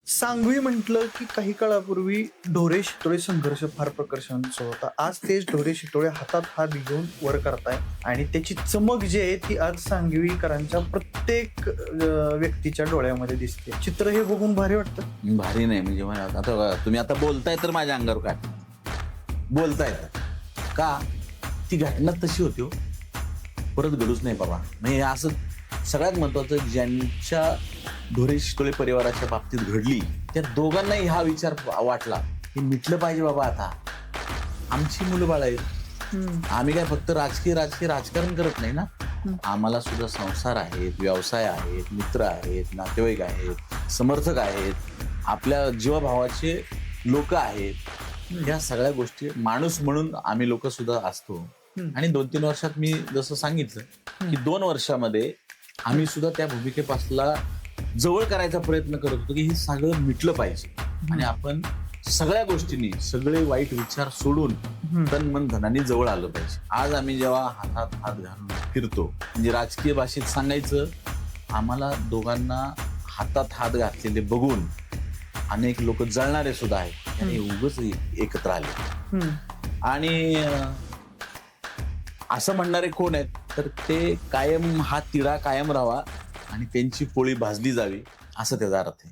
सांगवी म्हटलं की काही काळापूर्वी ढोरे शितोळे संघर्ष फार प्रकर्षांचा होता. आज तेच ढोरे शितोळे हातात हात घेऊन वर करताय आणि त्याची चमक जी आहे ती आज सांगवीकरांच्या प्रत्येक व्यक्तीच्या डोळ्यामध्ये दिसते. चित्र हे बघून भारी वाटतं. भारी नाही म्हणजे आता बघा, तुम्ही आता बोलताय तर माझ्या अंगावर काट बोलताय का ती घटना तशी होती हो, परत घडूच नाही बाबा. म्हणजे असं सगळ्यात महत्वाचं, ज्यांच्या ढोरे शितोळे परिवाराच्या बाबतीत घडली त्या दोघांनाही हा विचार वाटला की मिटलं पाहिजे बाबा. आता आमची मुलं बाळ आहेत, आम्ही काय फक्त राजकीय राजकारण करत नाही ना. आम्हाला सुद्धा संसार आहेत, व्यवसाय आहेत, मित्र आहेत, नातेवाईक आहेत, समर्थक आहेत, आपल्या जीवाभावाचे लोक आहेत. या सगळ्या गोष्टी माणूस म्हणून आम्ही लोक सुद्धा असतो. आणि 2-3 वर्षात मी जसं सांगितलं की 2 वर्षामध्ये आम्ही सुद्धा त्या भूमिकेपासला जवळ करायचा प्रयत्न करत होतो की हे सगळं मिटलं पाहिजे आणि आपण सगळ्या गोष्टींनी सगळे वाईट विचार सोडून तन मन धनाने जवळ आलं पाहिजे. आज आम्ही जेव्हा हातात हात घालून फिरतो, म्हणजे राजकीय भाषेत सांगायचं, आम्हाला दोघांना हातात हात घातलेले बघून अनेक लोक जळणारे सुद्धा आहेत आणि उगाच एकत्र आले. आणि असं म्हणणारे कोण आहेत तर ते कायम हा तिढा कायम राहावा आणि त्यांची पोळी भाजली जावी, असं त्याचा अर्थ आहे.